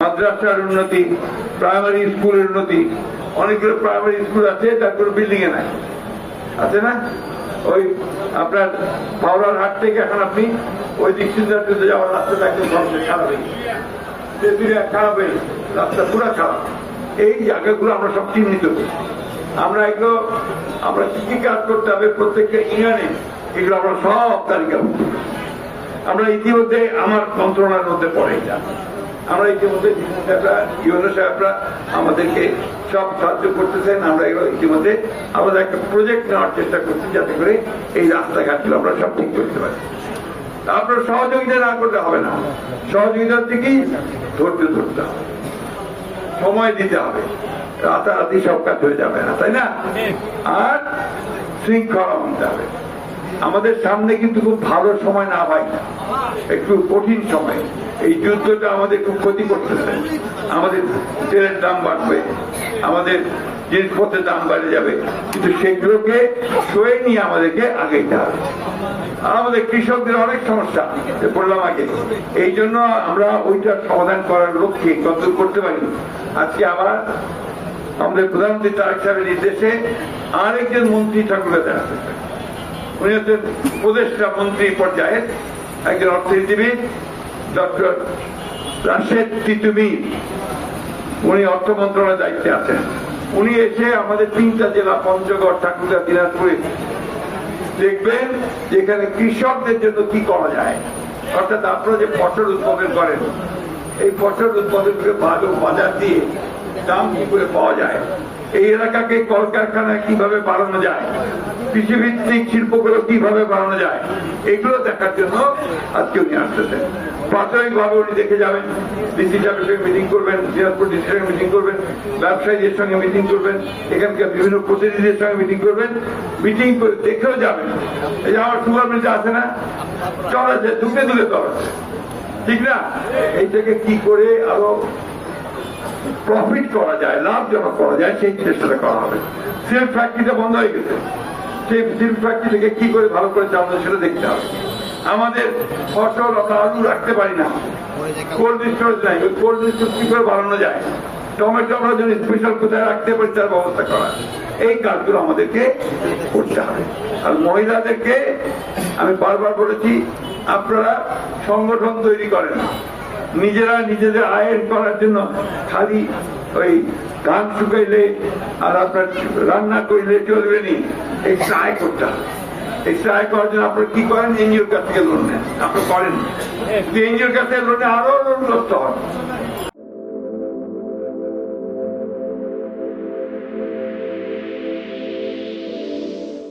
মাদ্রাসার উন্নতি, প্রাইমারি স্কুলের উন্নতি। অনেকগুলো প্রাইমারি স্কুল আছে, তারপরে বিল্ডিং এ নাই, আছে না? ওই আপনার পাওড়ার হাট থেকে এখন আপনি ওই দিক সিদ্ধার্থে যাওয়ার রাস্তাটা একদম খারাপ হয়ে খারাপ হয়ে রাস্তা পুরা খারাপ। এই জায়গাগুলো আমরা সব চিহ্নিত করি। আমরা এগুলো আমরা কি কি কাজ করতে হবে প্রত্যেকটা ইউনিয়নে, এগুলো আমরা সব তালিকা আমরা ইতিমধ্যে আমার মন্ত্রণালয়ের মধ্যে পড়ে এটা। আমরা ইতিমধ্যে ইউনো সাহেবরা আমাদেরকে সব সাহায্য করতেছেন। আমরা এগুলো ইতিমধ্যে আমাদের একটা প্রজেক্ট নেওয়ার চেষ্টা করছি, যাতে করে এই রাস্তাঘাটগুলো আমরা সব ঠিক করতে পারি। আপনার সহযোগিতা না করতে হবে না, সহযোগিতা থেকেই ধৈর্য ধরতে হবে, সময় দিতে হবে, রাতারাতি সব কাজ হয়ে যাবে না, তাই না? আর শৃঙ্খলা মানতে হবে। আমাদের সামনে কিন্তু খুব ভালো সময় না ভাই, একটু কঠিন সময়। এই যুদ্ধটা আমাদের খুব ক্ষতি করতেছে। আমাদের তেলের দাম বাড়বে, আমাদের জিনিসপত্রের দাম বেড়ে যাবে, কিন্তু সেগুলোকে সয়ে নিয়ে আমাদেরকে আগাইতে হবে। আমাদের কৃষকদের অনেক সমস্যা বললাম আগে, এই জন্য আমরা ওইটার সমাধান করার লক্ষ্যে কত করতে পারি। আজকে আবার আমাদের প্রধানমন্ত্রী তারেক সাহেবের নির্দেশে আরেকজন মন্ত্রী ঠাকুরে দেখা করতে, উনি হচ্ছেন উপদেষ্টা মন্ত্রী পর্যায়ের একজন অর্থনীতিবিদ, ডক্টর রাশেদ তিতুমির। উনি অর্থ মন্ত্রণালয়ের দায়িত্বে আছেন। উনি এসে আমাদের 3টা জেলা পঞ্চগড়, ঠাকুরগাঁ, দিনাজপুরে দেখবেন যেখানে কৃষকদের জন্য কি করা যায়। অর্থাৎ আপনারা যে ফসল উৎপাদন করেন, এই ফসল উৎপাদনকে ভালো বাজার দিয়ে দাম কি করে পাওয়া যায়, এই এলাকাকে কলকারখানা কিভাবে বাড়ানো যায়, কৃষিভিত্তিক শিল্পগুলো কিভাবে বাড়ানো যায়, এগুলো দেখার জন্য আজকে উনি আসতেছেন। প্রাথমিকভাবে উনি দেখে যাবেন, ডিসি সাহেবের সঙ্গে মিটিং করবেন, দিনাজপুর ডিসির সঙ্গে মিটিং করবেন, ব্যবসায়ীদের সঙ্গে মিটিং করবেন, এখানকার বিভিন্ন প্রতিনিধিদের সঙ্গে মিটিং করবেন। মিটিং করে দেখেও যাবেন। এই যে আমার সুপার মিলটা আছে না, চল আছে, দুটো দূরে চল আছে, ঠিক না? এইটাকে কি করে আরো প্রফিট করা যায়, লাভজনক করা যায়, সেই চেষ্টাটা করা হবে। সিল্ক ফ্যাক্টরিটা বন্ধ হয়ে গেছে, সেই সিল্ক ফ্যাক্টরি থেকে কি করে ভালো করে চালানো সেটা দেখতে হবে। আমাদের ফসল অথবা আলু রাখতে পারি না, কোল্ড স্টোরেজ নাই, ওই কোল্ড স্টোরেজ কি করে বাড়ানো যায়, টমেটো আমরা যদি স্পেশাল কোথায় রাখতে পারি তার ব্যবস্থা করা, এই কাজগুলো আমাদেরকে করতে হবে। আর মহিলাদেরকে আমি বারবার বলেছি, আপনারা সংগঠন তৈরি করেন, নিজেরা নিজেদের আয়ের করার জন্য খালি ওই ধান শুকাইলে আর আপনার রান্না করলে চলবে নি, এক্সট্রা আয় করতে হবে। এক্সট্রা আয় করার জন্য আপনারা কি করেন, এনজিওর কাছ থেকে লোন নেন, আপনারা করেন। এনজিওর কাছ থেকে লোনে আরো লোনগ্রস্ত হন,